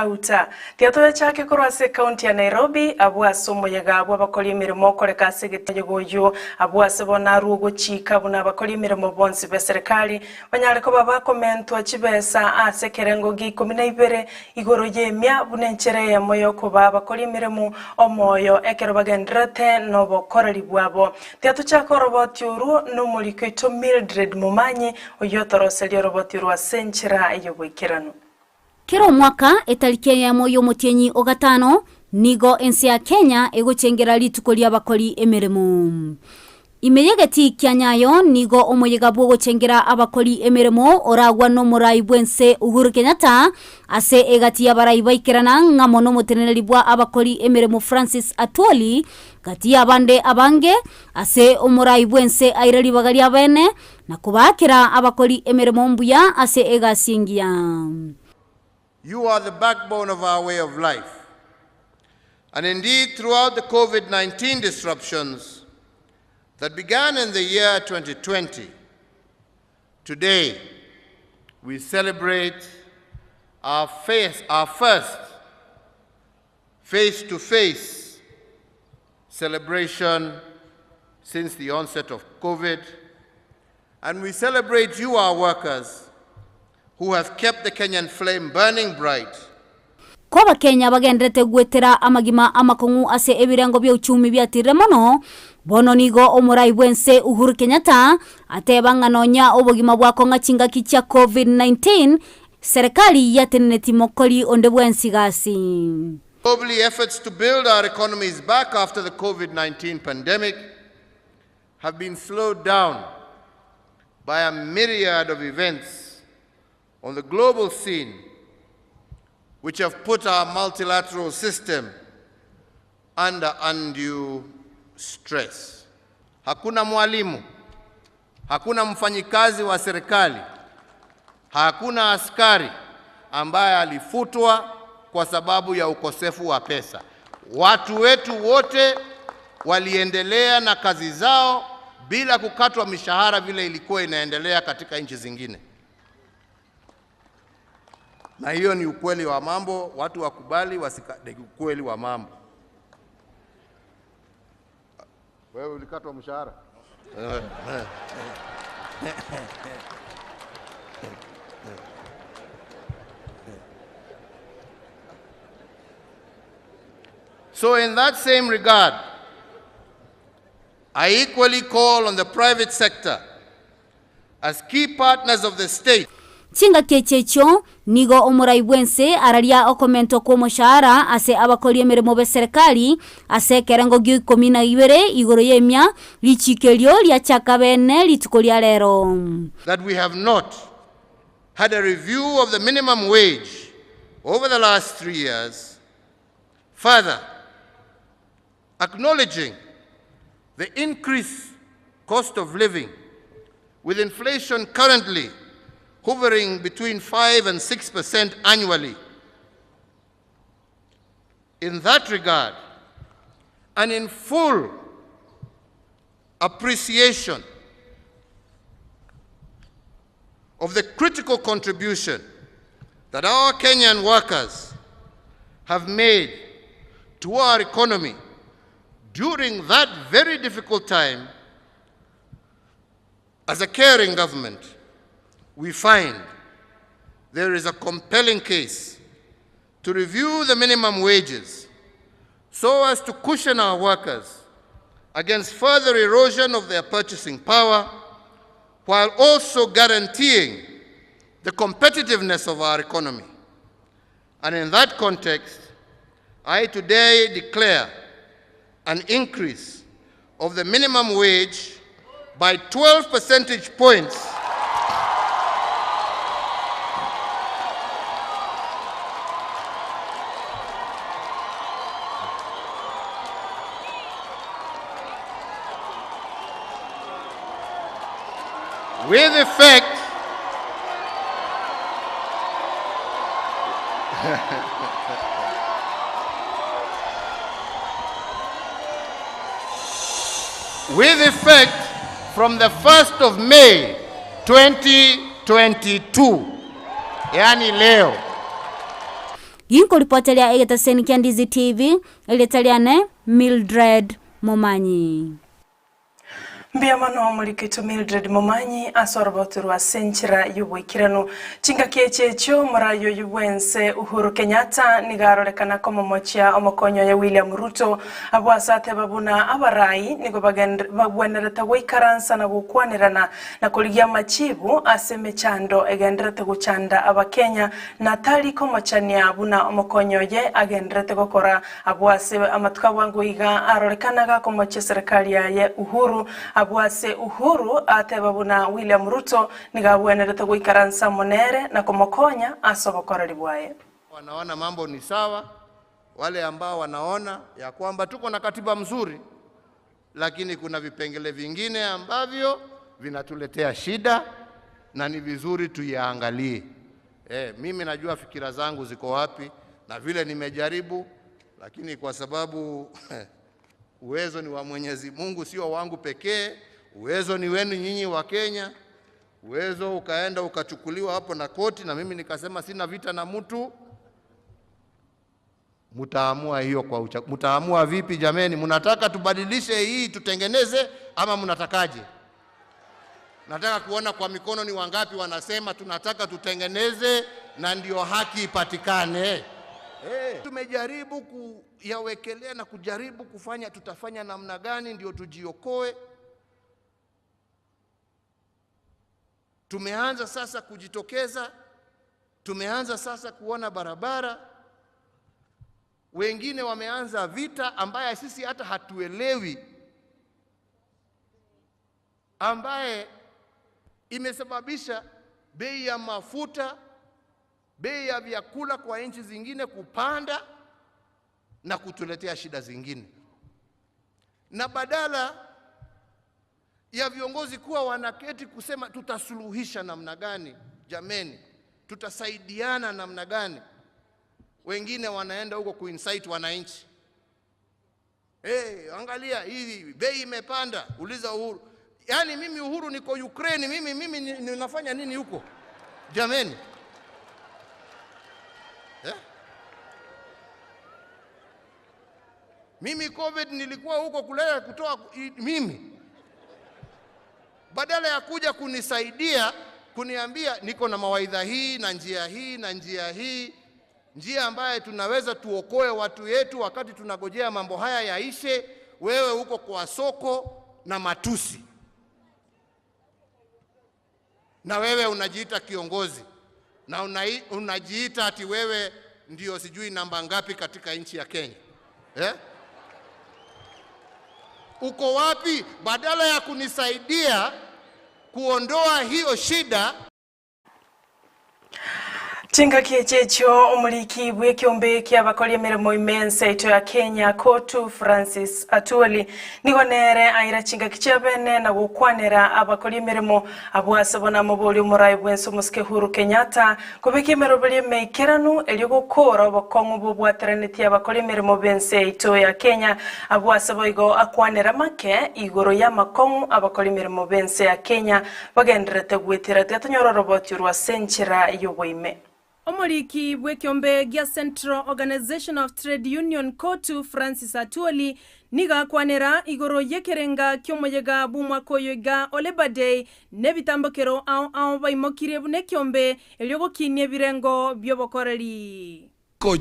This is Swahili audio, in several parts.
auta tiatoya chake korwase county ya Nairobi abwase umuyaga abakora imirimo koreka segete goyo abwase bona rugo chika buna bakora imirimo bonse be serikali banyare ko baba komento chibesa asekerengo gi 12 igoro yemya bunenchere ya moyo ko baba bakora imirimo omoyo ekero bagendrate no bokorari bwabo tiatu chako robot yuru no muri kwito Mildred Mumanyi oyotoroseli robot yuru asenchira eyobwikirano. Kero mwaka etariki ya moyo mutienyi ogatano nigo ensi ya Kenya egochengera lituko lya bakoli emirimo. Imeyegeti kyanyayo nigo omoyega bwo gochengera abakoli emirimo oragwa no murai bwense Uhuru Kenyatta ase egati ya barai baikirana ngamo no muteneneri bwa abakoli emirimo Francis Atwoli gati abande abange ase omurai bwense airali bagali abene na kubakira abakoli emirimo mbuya ase egasingia. You are the backbone of our way of life. And indeed, throughout the COVID-19 disruptions that began in the year 2020, today we celebrate our first face-to-face celebration since the onset of COVID. And we celebrate you, our workers, who have kept the Kenyan flame burning bright. Kwa Kenya bagendrete gwetera amagima amakongu ase ebirango bya uchumi byatire mono bono nigo omurai bwense Uhuru Kenyatta atebanga nonya obogima bwako ngachinga kicha COVID-19 serikali yateneti mokoli onde bwensi gasi. Globally, efforts to build our economies back after the COVID-19 pandemic have been slowed down by a myriad of events on the global scene, which have put our multilateral system under undue stress. Hakuna mwalimu, hakuna mfanyikazi wa serikali, hakuna askari ambaye alifutwa kwa sababu ya ukosefu wa pesa. Watu wetu wote waliendelea na kazi zao bila kukatwa mishahara vile ilikuwa inaendelea katika nchi zingine. Na hiyo ni ukweli wa mambo, watu wakubali wasikade ukweli wa mambo. Wewe ulikatwa mshahara? So in that same regard, I equally call on the private sector as key partners of the state. Chinga kechecho nigo omurai bwense araria okomento ko moshara ase abakoli emirimo be serikali ase kerango gi 12 igoro yemya lichikelyo lya chakabene lituko lya lero. That we have not had a review of the minimum wage over the last 3 years, further acknowledging the increased cost of living with inflation currently hovering between 5 and 6% annually. In that regard, and in full appreciation of the critical contribution that our Kenyan workers have made to our economy during that very difficult time, as a caring government, we find there is a compelling case to review the minimum wages so as to cushion our workers against further erosion of their purchasing power, while also guaranteeing the competitiveness of our economy. And in that context, I today declare an increase of the minimum wage by 12 percentage points with effect from the 1st of May 2022, yani leo. Ginko ripotelea egetaseni kia Ndizi TV eletaliane Mildred Momanyi. Mbiamano mulikitu Mildred Momanyi asoroboturwa senchira yubwikirano chinga kechecho marayo yubwense Uhuru Kenyatta nigarolekana komo mochia omokonyo ya William Ruto abwasate babuna abarai nigo bagwenereta gwikaransa na gukwanirana na kuligia machibu aseme chando egenderete guchanda abakenya na tali komo chania abuna omokonyo ye agenderete gukora abwase amatuka wangu iga arolekanaga komo cha serikali ya Uhuru abwase Uhuru atebabuna William Ruto nigabwenerete gwikaransa monere na kumokonya asobokora libwaye. Wanaona mambo ni sawa, wale ambao wanaona ya kwamba tuko na katiba mzuri, lakini kuna vipengele vingine ambavyo vinatuletea shida na ni vizuri tuyaangalie. Mimi najua fikira zangu ziko wapi na vile nimejaribu, lakini kwa sababu uwezo ni wa Mwenyezi Mungu, sio wangu pekee. Uwezo ni wenu nyinyi wa Kenya. Uwezo ukaenda ukachukuliwa hapo na koti na mimi nikasema sina vita na mtu. Mtaamua hiyo kwa mtaamua vipi jameni? Mnataka tubadilishe hii tutengeneze ama mnatakaje? Nataka kuona kwa mikono ni wangapi wanasema tunataka tutengeneze na ndio haki ipatikane. Tumejaribu kuyawekelea na kujaribu kufanya tutafanya namna gani ndio tujiokoe. Tumeanza sasa kujitokeza, tumeanza sasa kuona barabara. Wengine wameanza vita ambaye sisi hata hatuelewi, ambaye imesababisha bei ya mafuta, bei ya vyakula kwa nchi zingine kupanda na kutuletea shida zingine. Na badala ya viongozi kuwa wanaketi kusema tutasuluhisha namna gani, jameni, tutasaidiana namna gani, wengine wanaenda huko kuinsight wananchi. Angalia hii bei imepanda, uliza Uhuru. Yaani mimi Uhuru niko Ukraine, mimi ninafanya nini huko? Jameni. Mimi COVID nilikuwa huko kulea kutoa mimi. Badala ya kuja kunisaidia, kuniambia niko na mawaidha hii na njia hii na njia hii, njia ambaye tunaweza tuokoe watu yetu wakati tunagojea mambo haya yaishe, wewe huko kwa soko na matusi. Na wewe unajiita kiongozi na unajiita ati wewe ndio sijui namba ngapi katika nchi ya Kenya. Uko wapi? Badala ya kunisaidia kuondoa hiyo shida. Chinga kiechecho omuliki bwekiombe ky'abakoli emirimo imensa ito ya Kenya Kotu Francis Atwoli nigonere aira chinga kichebene na gukwanira abakoli emirimo abwasabona mubuli umurai bwenso muske Uhuru Kenyatta kubiki emirobeli meikiranu elyo gukora obokongu bubwateraniti abakoli emirimo bense ito ya Kenya abwasaboigo akwanira make igoro ya makongu abakoli emirimo bense ya Kenya bagenderete gwitira tatonyororoboti rwa senchira yobwime. Omuliki bwekiombe gya Central Organization of Trade Union Kotu Francis Atwoli niga kwanera igoro yekerenga kyomuyega bumwakoyoga olebade nebitambokero ao baimokire bunekiombe elyogokinie birengo byobokoreri.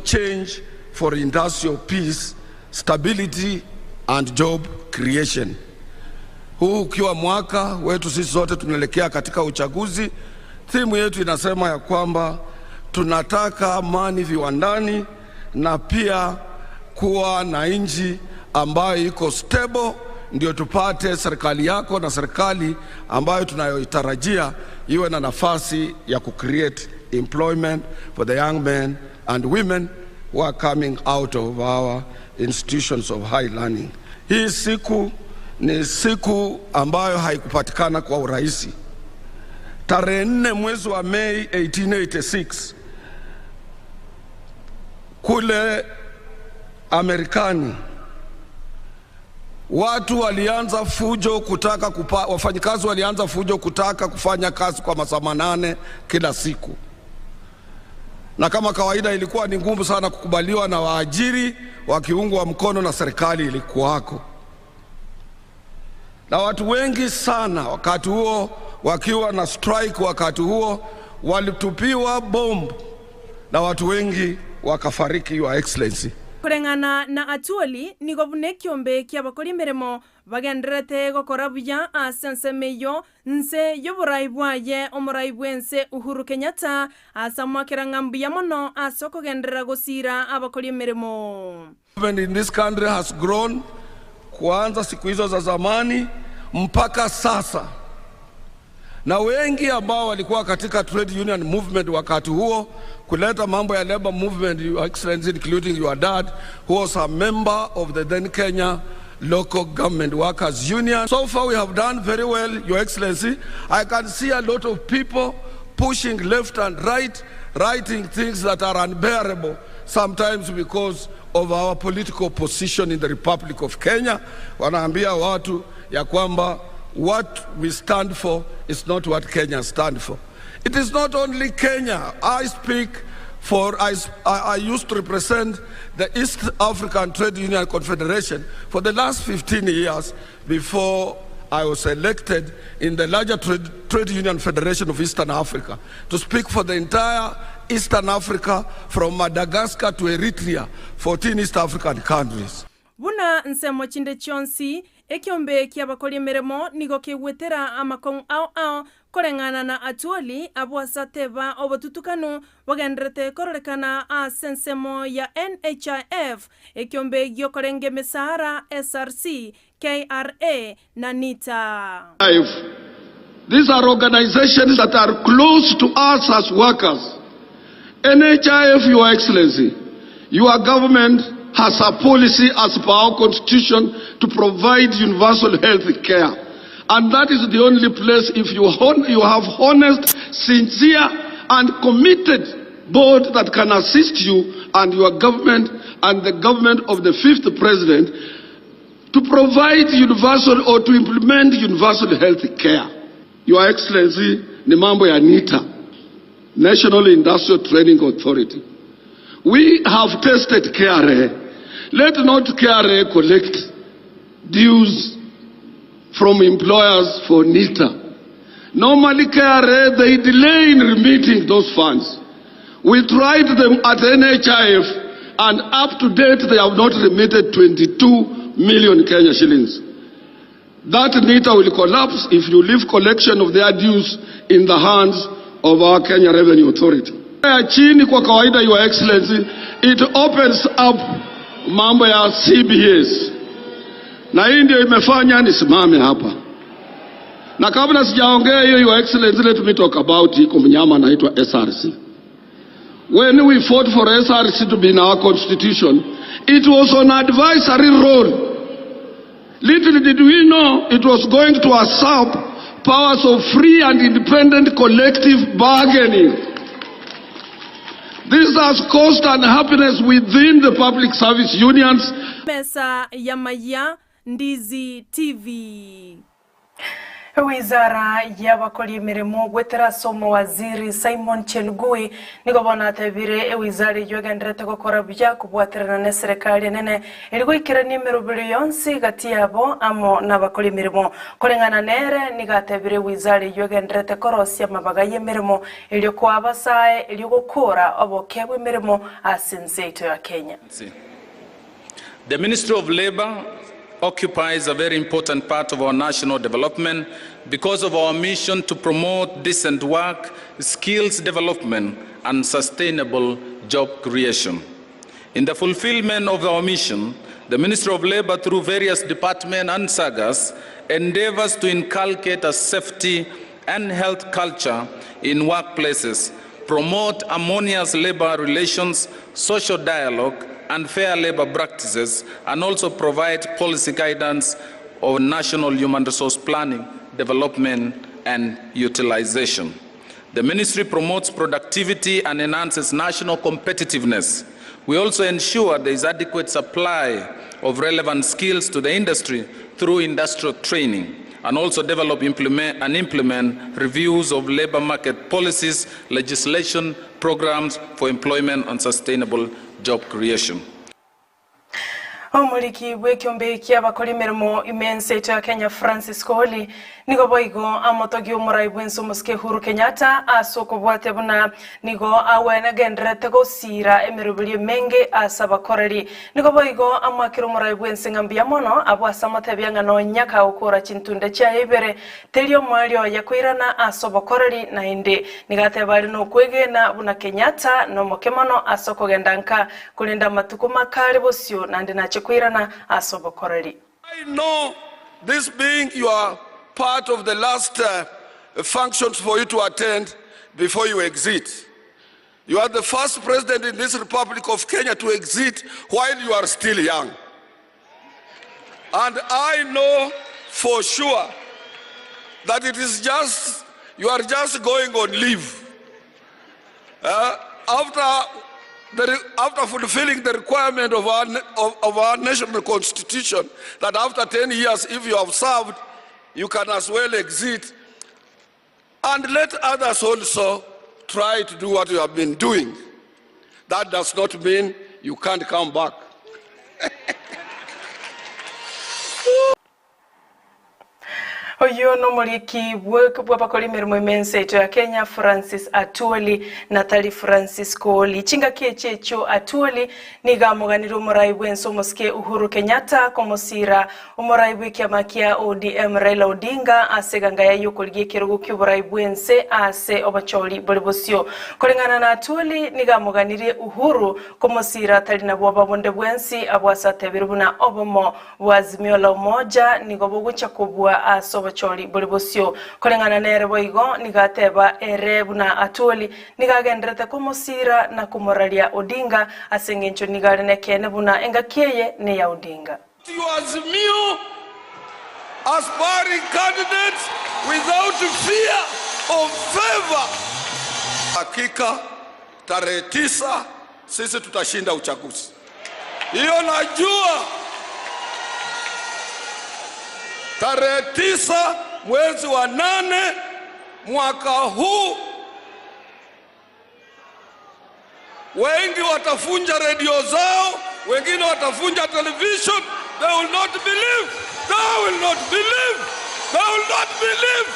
Change for industrial peace, stability and job creation. Huu ukiwa mwaka wetu sisi sote tunaelekea katika uchaguzi, timu yetu inasema ya kwamba tunataka amani viwandani na pia kuwa na nchi ambayo iko stable, ndio tupate serikali yako na serikali ambayo tunayoitarajia iwe na nafasi ya kucreate employment for the young men and women who are coming out of our institutions of high learning. Hii siku ni siku ambayo haikupatikana kwa urahisi. Tarehe 4 mwezi wa Mei 1886 kule Amerikani watu walianza fujo kutaka wafanyikazi walianza fujo kutaka kufanya kazi kwa masaa 8 kila siku. na kama kawaida ilikuwa ni ngumu sana kukubaliwa na waajiri wakiungwa mkono na serikali ilikuwako. Na watu wengi sana wakati huo wakiwa na strike, wakati huo walitupiwa bomb na watu wengi wakafariki, Your Excellency. Kurengana na atuoli nigo bune kiombe kia bakori mirimo bagenderete gukora buya asense meyo nse yoburai bwaye omurai bwense Uhuru Kenyatta asamwakira ngambuya mono asoko gendera gusira abakori mirimo. In this country has grown kuanza siku hizo za zamani mpaka sasa, na wengi ambao walikuwa katika trade union movement wakati huo kuleta mambo ya labor movement, Your Excellency, including your dad who was a member of the then Kenya Local Government Workers Union. So far we have done very well, Your Excellency. I can see a lot of people pushing left and right, writing things that are unbearable sometimes because of our political position in the Republic of Kenya. Wanaambia watu ya kwamba what we stand for is not what Kenya stand for. It is not only Kenya. I speak for, I used to represent the East African Trade Union Confederation for the last 15 years before I was elected in the larger Trade Union Federation of Eastern Africa to speak for the entire Eastern Africa from Madagascar to Eritrea, 14 East African countries. Buna nsemo chinde chonsi ekiombe kia bakori mirimo nigo kiwetera amakong ao korengana na atuoli abuasateba obotutukanu wagenderete kororekana asensemo ya NHIF ekiombe gyokorenge misara SRC, KRA na NITA. These are organizations that are close to us as workers. NHIF, Your Excellency, your government has a policy as per our constitution to provide universal health care. And that is the only place, if you have honest, sincere and committed board that can assist you and your government and the government of the 5th president to provide universal or to implement universal health care. Your Excellency, ni mambo ya NITA, National Industrial Training Authority. We have tested KRA. Let not KRA collect dues from employers for NITA. Normally KRA, they delay in remitting those funds. We tried them at NHIF and up to date they have not remitted 22 million Kenya shillings. That NITA will collapse if you leave collection of their dues in the hands of our Kenya Revenue Authority. Chini kwa kawaida, Your Excellency, it opens up mambo ya CBS. Na hii ndio imefanya nisimame hapa. Na kabla sijaongea hiyo, Your Excellency, let me talk about iko mnyama anaitwa SRC. When we fought for SRC to be in our constitution, it was on advisory role. Little did we know it was going to usurp powers of free and independent collective bargaining. This has caused unhappiness within the public service unions. Pesa ya Amayia, Ndizi TV. Wizara ya bakori mirimo gwetera somo waziri Simon Chelugui nigo bona tabire wizara yogenderete gukora bya kubwaterana na serikali nene iligo ikira nimero biliyonsi gati yabo amo na bakori mirimo korengana nere nigatabire wizara yogenderete korosia mabaga yemirimo iliyo kwa abasaye iliyo gukora obokebwe mirimo asinzeito ya Kenya. The Ministry of Labor occupies a very important part of our national development because of our mission to promote decent work, skills development, and sustainable job creation. In the fulfillment of our mission, the Ministry of Labor, through various departments and sagas, endeavors to inculcate a safety and health culture in workplaces, promote harmonious labor relations, social dialogue, and fair labor practices, and also provide policy guidance on national human resource planning, development, and utilization. The ministry promotes productivity and enhances national competitiveness. We also ensure there is adequate supply of relevant skills to the industry through industrial training, and also develop, implement reviews of labor market policies, legislation, programs for employment and sustainable job creation. Omuliki bw'ekyombe ky'abakola emirimo imense ya Kenya Francis Koholi nigo boigo amotogi omurai bwensi omusike Uhuru Kenyatta asoko bwate buna nigo awena gendrete gosira emirubiri menge asabakoreri nigo boigo amakiro omurai bwensi ngambia mono abwasamate byangano nyaka okora chintunde kya ibere telio mwalio yakwirana asobakoreri na inde nigate bali no kwegena buna Kenyatta no mokemano asoko gendanka kulinda matukuma kali bosio nande na kwirana asobakoreri. I know this being your part of the last functions for you to attend before you exit. You are the first president in this Republic of Kenya to exit while you are still young. And I know for sure that it is just, you are just going on leave. After fulfilling the requirement of our national constitution, that after 10 years, if you have served, you can as well exit and let others also try to do what you have been doing. That does not mean you can't come back. Oyo no muliki bw'abakola emirimo imense ya Kenya Francis Atwoli Natali Francis Koholi chinga kyekyo Atwoli nigamuganira omurai bwensi omusike Uhuru Kenyatta komusira omurai bw'ekyamakia ODM Raila Odinga aseganga yayokolye ekirugu ky'oburai bwensi ase obacholi buli bosio kolengana na Atwoli nigamuganire Uhuru komusira talina bw'ababonde bwensi abwasate birubuna obomo bwazimio la umoja nigobogucha kubwa aso choli buli bosio kolengana nere boigo nigateba erebu na Atwoli nigagendrete kumusira na kumoralia Odinga asengencho nigarene kene buna engakeye ne ya Odinga. You Azimio aspiring candidates without fear of favor. Hakika tarehe 9 sisi tutashinda uchaguzi. Hiyo najua. Tarehe 9 mwezi wa 8 mwaka huu, wengi watafunja redio zao, wengine watafunja television. They will not believe. They will not believe. They will not believe.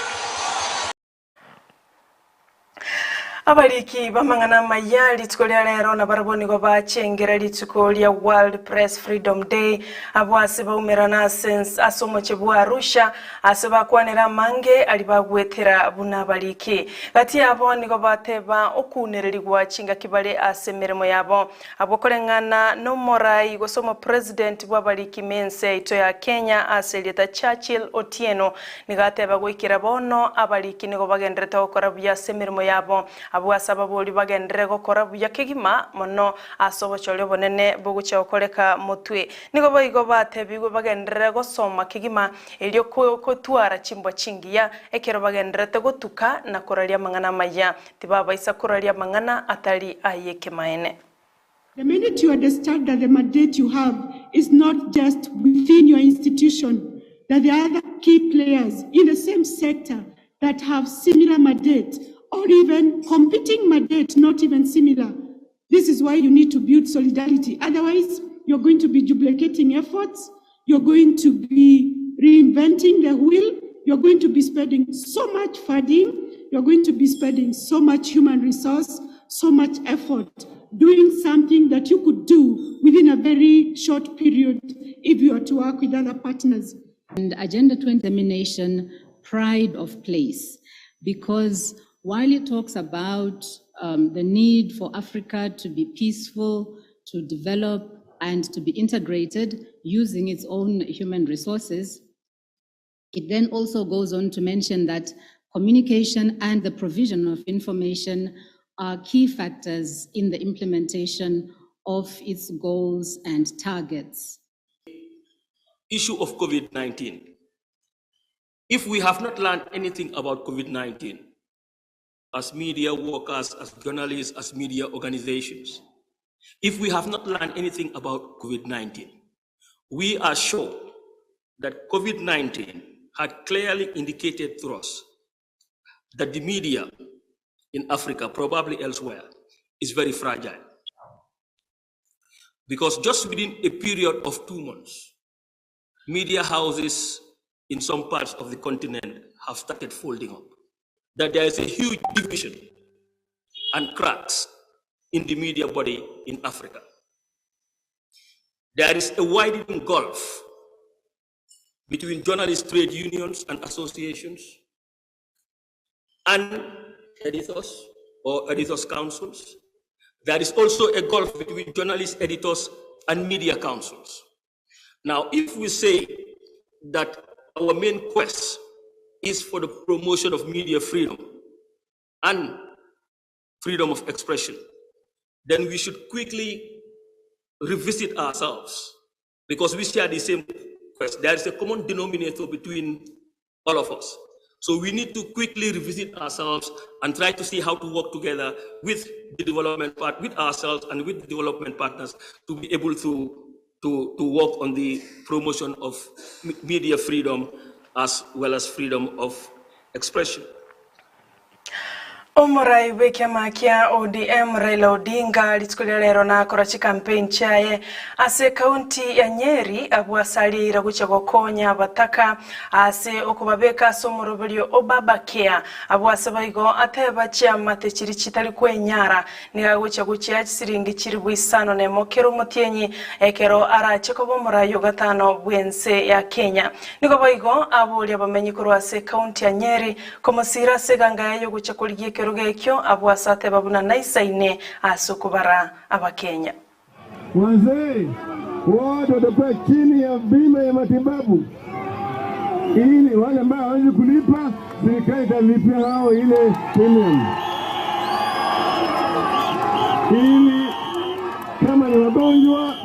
Abaliki bamangana mayali tukolya lero na baraboni go bachengera litukolya World Press Freedom Day abwase baumerana sense asomo chebwa Arusha aseba kwanera mange alibagwetera buna baliki gati abo nigo bateba okunererigwa chinga kibale asemeremo yabo abokolengana no morai gosomo president bwa baliki mense ito ya Kenya aseleta Churchill Otieno nigateba gwikira bono abaliki nigo bagendreta okora bya semeremo yabo abwasaba boli bagendere gukora buya kigima mono asobochole bonene bugucha okoleka mutwe nigo boigo batebigwe bagendere gosoma kigima elyo kotwara chimbo chingiya ekero bagendere tegotuka na koralia mangana maya tibaba isa koralia mangana atali ayeke maene. The minute you understand that the mandate you have is not just within your institution, that there are other key players in the same sector that have similar mandate, or even competing mandate, not even similar. This is why you need to build solidarity. Otherwise, you're going to be duplicating efforts. You're going to be reinventing the wheel. You're going to be spending so much funding. You're going to be spending so much human resource, so much effort, doing something that you could do within a very short period if you are to work with other partners. And Agenda 20 examination, pride of place, because while it talks about the need for Africa to be peaceful, to develop, and to be integrated using its own human resources, it then also goes on to mention that communication and the provision of information are key factors in the implementation of its goals and targets. Issue of COVID-19. If we have not learned anything about COVID-19, as media workers, as journalists, as media organizations, if we have not learned anything about COVID-19, we are sure that COVID-19 had clearly indicated to us that the media in Africa, probably elsewhere, is very fragile. Because just within a period of 2 months, media houses in some parts of the continent have started folding up. That there is a huge division and cracks in the media body in Africa. There is a widening gulf between journalist trade unions and associations and editors or editors' councils. There is also a gulf between journalists, editors, and media councils. Now, if we say that our main quest is for the promotion of media freedom and freedom of expression, then we should quickly revisit ourselves, because we share the same quest. There is a common denominator between all of us. So we need to quickly revisit ourselves and try to see how to work together with the development part, with ourselves and with the development partners to be able to work on the promotion of media freedom as well as freedom of expression. Omurai wekema kia ODM Raila Odinga litukulia lero na korachi campaign chaye ase kaunti ya Nyeri abwasali iragucha gokonya bataka ase okubabeka somorobelio obabakea abwase baigo ateba chama techiri chitali kwenyara nigagucha gucha siringi chiri bwisano ne mokero mutienyi ekero arache ko bomurai gatano bwense ya Kenya nigo baigo abuli abamenyi kurwase kaunti ya Nyeri komosira seganga yo gucha kuliye Rugekyo abwasate babuna naisaine asukubara abakenya. Wazee wote watakuwa chini ya bima ya matibabu. Ili wale ambao hawezi kulipa, serikali italipia hao ile premium. Ili kama ni wagonjwa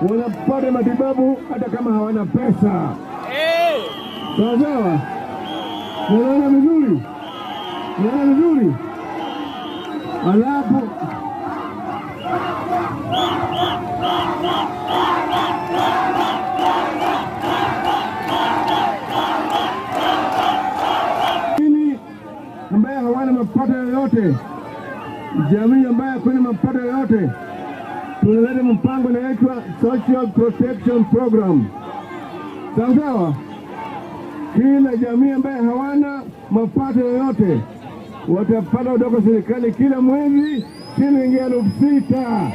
wanapata matibabu hata kama hawana pesa. Sawa? Unaona vizuri? Unaona vizuri? Alafu ambaye hawana mapato yoyote, jamii ambaye hakuna mapato yoyote, tunaleta mpango unaitwa Social Protection Program. Sawa? Kila jamii ambaye hawana mapato yoyote watapata kutoka serikali kila mwezi shilingi 6,000.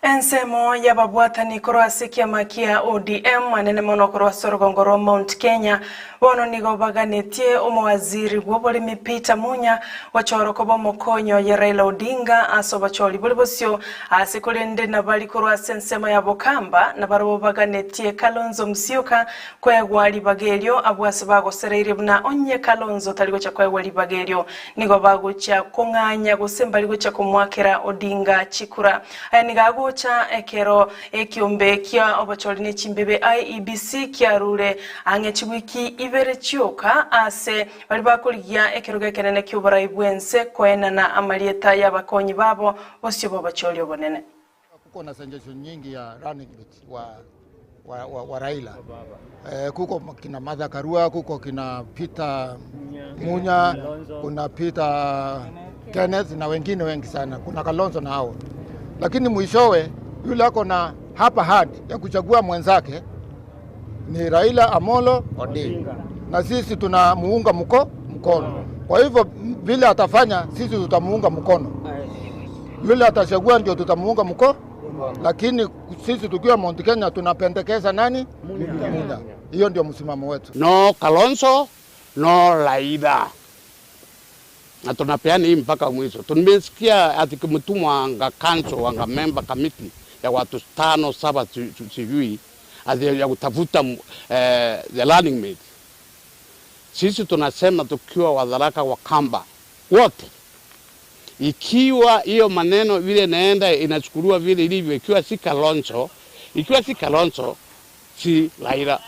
Ensemo ya babwata ni kurwasi kia makia ODM anene mono kurwasi Rugongoro Mount Kenya bono nigo baganetie umwaziri gwobole mipita munya wachoro kobo mokonyo ya Raila Odinga aso bacholi bolibosyo asikulende na bali kurwasi ensemo ya Bokamba na baro baganetie Kalonzo Musyoka kwegwali bagelyo abwasi bagosereire buna onye Kalonzo taligo cha kwegwali bagelyo nigo bagucha kunganya gusembali gocha kumwakera Odinga chikura nigago cha ekero ekiombe kia obacholi ne chimbebe IEBC kia rure angechibwiki ibere chioka ase bali bakuligia ekero gekenene kyobara ibwense kwena na amalieta y'abakonyi babo bosyo bobacholi obonene kuko na suggestion nyingi ya running mate wa Raila kuko kina Martha Karua, kuko kina Peter Munya, kuna Peter Kenneth na wengine wengi sana, kuna Kalonzo na hao. Lakini mwishowe yule ako na hapa hadi ya kuchagua mwenzake ni Raila Amolo Odinga. Na sisi tunamuunga mkono. Kwa hivyo vile atafanya sisi tutamuunga mkono. Yule atachagua ndio tutamuunga mkono. Lakini sisi tukiwa Mount Kenya tunapendekeza nani? Muda. Hiyo ndio msimamo wetu. No Kalonzo, no Raila. Na tunapeana hii mpaka mwisho. Tumesikia ati kumtumwa anga council anga member committee ya watu 5-7 sijui ati ya kutafuta the running mate. Sisi tunasema tukiwa wadharaka wa Kamba wote, ikiwa hiyo maneno vile naenda inachukuliwa vile ilivyo, ikiwa si Kalonzo si Raila.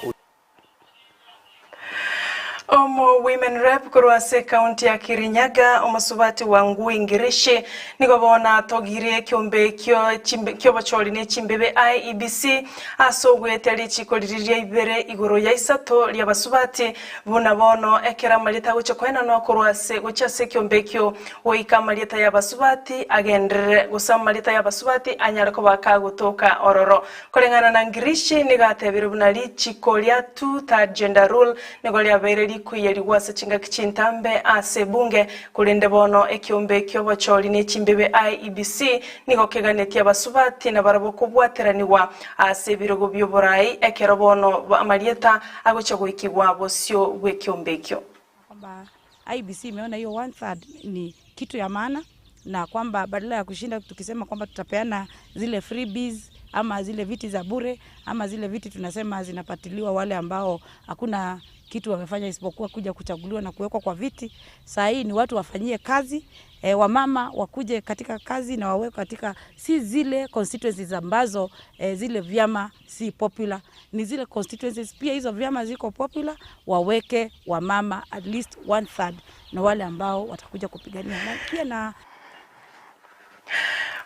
Omo Women Rep kurwase county ya Kirinyaga omusubati wa Ngui Ngirishi nigo bona togire kyombe kyo bacholi ne chimbebe IEBC asogweteri chikoliriria ibere igoro ya isato lya basubati buna bono ekera malita gucho kwena no kurwase guchase kyombe kyo oika malita ya basubati agendere gusama malita ya basubati anyarako bakagutoka ororo kolengana na Ngirishi nigatebire bunali chikolya third gender rule nigolia bereri kuyeri gwasa chinga kichintambe ase bunge kulende bono ekyombe kyo bacholi ne chimbebe IEBC nigo keganetia basubati na barabo kubwateraniwa ase birogo byoborai ekero bono amalieta agocha guikibwa bosio gwekyombe kyo kwamba IEBC imeona hiyo 1/3 ni kitu ya maana na kwamba badala ya kushinda tukisema kwamba tutapeana zile freebies ama zile viti za bure ama zile viti tunasema zinapatiliwa wale ambao hakuna kitu wamefanya isipokuwa kuja kuchaguliwa na kuwekwa kwa viti. Saa hii ni watu wafanyie kazi, wamama wakuje katika kazi na wawe katika si zile constituencies ambazo zile vyama si popular, ni zile constituencies pia hizo vyama ziko popular, waweke wamama at least 1/3 na wale ambao watakuja kupigania pia na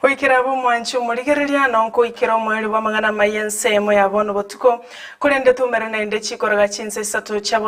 Oikirabo mwanchu muligereria nonko ikiro mweli wa magana Amayia Ensa Eyemo ya bono botuko kulende tumere na inde chikoraga chinse sato chabo